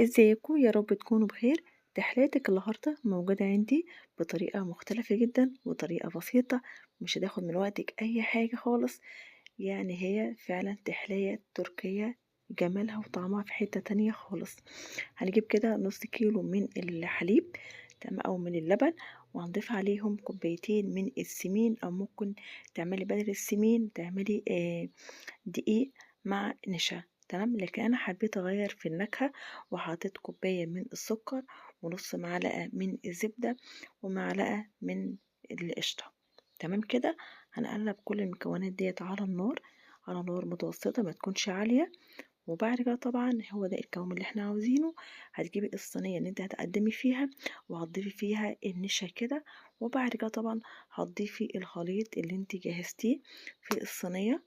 ازيكم؟ يا رب تكونوا بخير. تحليتك النهارده موجودة عندي بطريقة مختلفة جدا وطريقة بسيطة، مش هتاخد من وقتك أي حاجة خالص. يعني هي فعلا تحلية تركية، جمالها وطعمها في حتة تانية خالص. هنجيب كده نص كيلو من الحليب، تمام، أو من اللبن، وهنضيف عليهم كوبايتين من السمين، أو ممكن تعملي بدل السمين تعملي دقيق مع نشا. تمام، لكن انا حبيت اغير في النكهة، وحطيت كوباية من السكر، ونص معلقة من الزبدة، ومعلقة من القشطة. تمام كده. هنقلب كل المكونات ديت على النار، على نار متوسطة ما تكونش عالية. وبعد كده طبعا هو ده القوام اللي احنا عاوزينه. هتجيبي الصينية اللي انت هتقدمي فيها، وهتضيفي فيها النشا كده. وبعد كده طبعا هتضيفي الخليط اللي انت جهزتيه في الصينية.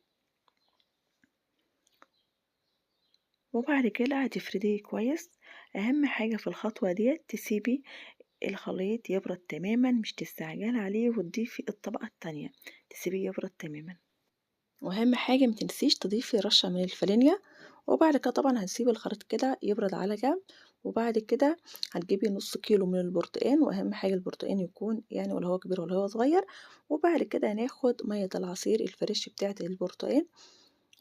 وبعد كده هتفرديه كويس. اهم حاجة في الخطوة دي تسيبي الخليط يبرد تماما، مش تستعجلي عليه وتضيفي الطبقة التانية، تسيبيه يبرد تماما. واهم حاجة متنسيش تضيفي رشة من الفانيليا. وبعد كده طبعا هنسيب الخليط كده يبرد على جنب. وبعد كده هتجيبي نص كيلو من البرتقان، واهم حاجة البرتقان يكون يعني ولا هو كبير ولا هو صغير. وبعد كده هناخد مية العصير الفريش بتاعة البرتقان.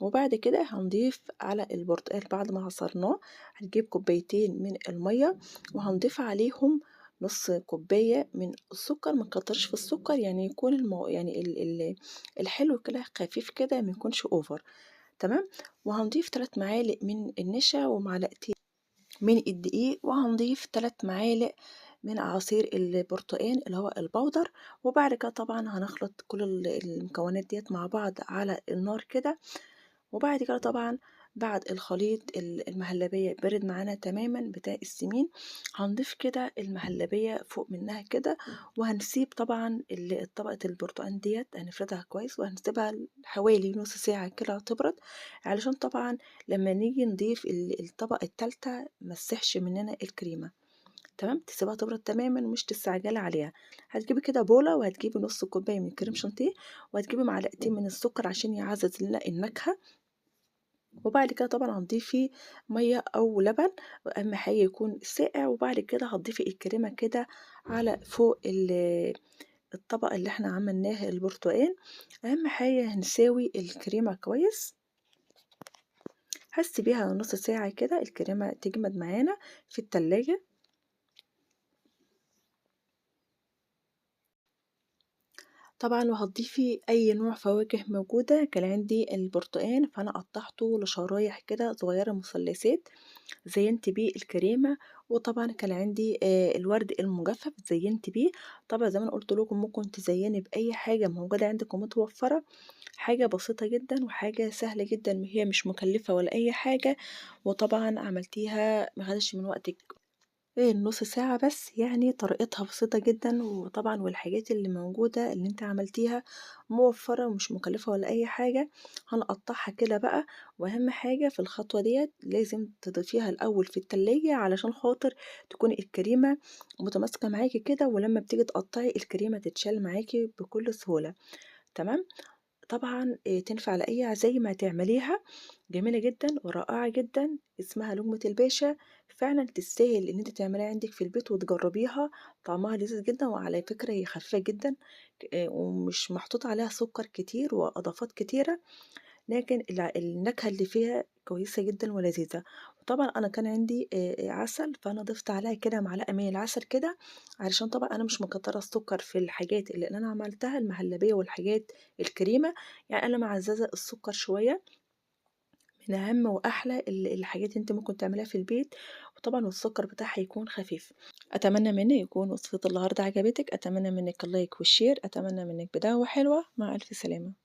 وبعد كده هنضيف على البرتقال بعد ما عصرناه، هنجيب كوبايتين من المية، وهنضيف عليهم نص كوباية من السكر. ما نكترش في السكر، يعني يكون يعني الحلو كده خفيف كده، ما يكونش اوفر. تمام. وهنضيف 3 معالق من النشا، ومعلقتين من الدقيق، وهنضيف 3 معالق من عصير البرتقال اللي هو البودر. وبعد كده طبعا هنخلط كل المكونات ديت مع بعض على النار كده. وبعد كده طبعا بعد الخليط المهلبية برد معانا تماما بتاع السمين، هنضيف كده المهلبية فوق منها كده. وهنسيب طبعا طبقة البرتقال ديت هنفردها كويس، وهنسيبها حوالي نص ساعة كده تبرد، علشان طبعا لما نيجي نضيف الطبقة التالتة مسحش مننا الكريمة. تمام، تسيبها تبرد تماما ومش تستعجلي عليها. هتجيبي كده بولة، وهتجيبي نص كوباية من كريم شانتيه، وهتجيبي معلقتين من السكر عشان يعزز لنا النكهة. وبعد كده طبعا هتضيفي ميه او لبن، واهم حاجه يكون ساقع. وبعد كده هتضيفي الكريمه كده على فوق الطبقه اللي احنا عملناها البرتقال. اهم حاجه هنساوي الكريمه كويس، هسيبيها نص ساعه كده الكريمه تجمد معانا في التلاجة. طبعا وهتضيفي اي نوع فواكه موجوده. كان عندي البرتقال فانا قطعته لشرايح كده صغيره مثلثات، زينت بيه الكريمة. وطبعا كان عندي الورد المجفف زينت بيه. طبعا زي ما انا قلت لكم ممكن تزيني بأي حاجة موجودة عندك ومتوفرة. حاجة بسيطة جدا وحاجة سهلة جدا، هي مش مكلفة ولا أي حاجة. وطبعا عملتيها مخدش من وقتك ايه نص ساعة بس، يعني طريقتها بسيطة جدا. وطبعا والحاجات اللي موجودة اللي انت عملتيها موفرة ومش مكلفة ولا اي حاجة. هنقطعها كده بقى. واهم حاجة في الخطوة ديت لازم تضيفيها الاول في التلاجة، علشان خاطر تكون الكريمة متماسكة معاكي كده، ولما بتيجي تقطعي الكريمة تتشال معاكي بكل سهولة. تمام. طبعا تنفع لأي عزايم هتعمليها، جميلة جدا ورائعة جدا، اسمها لقمة الباشا. فعلا تستاهل ان انت تعمليها عندك في البيت وتجربيها. طعمها لذيذ جدا، وعلى فكرة هي خفيفة جدا، ومش محطوط عليها سكر كتير واضافات كتيرة، لكن النكهة اللي فيها كويسة جدا ولذيذة. وطبعا انا كان عندي عسل، فانا ضفت عليها كده معلقة من العسل كده، علشان طبعا انا مش مكترة السكر في الحاجات اللي انا عملتها المهلبية والحاجات الكريمة. يعني انا معززة السكر شوية. من اهم واحلى الحاجات انت ممكن تعمليها في البيت. وطبعا السكر بتاعها يكون خفيف. اتمنى مني يكون وصفة النهارده عجبتك، اتمنى منك اللايك والشير، اتمنى منك بداية حلوة. مع الف سلامة.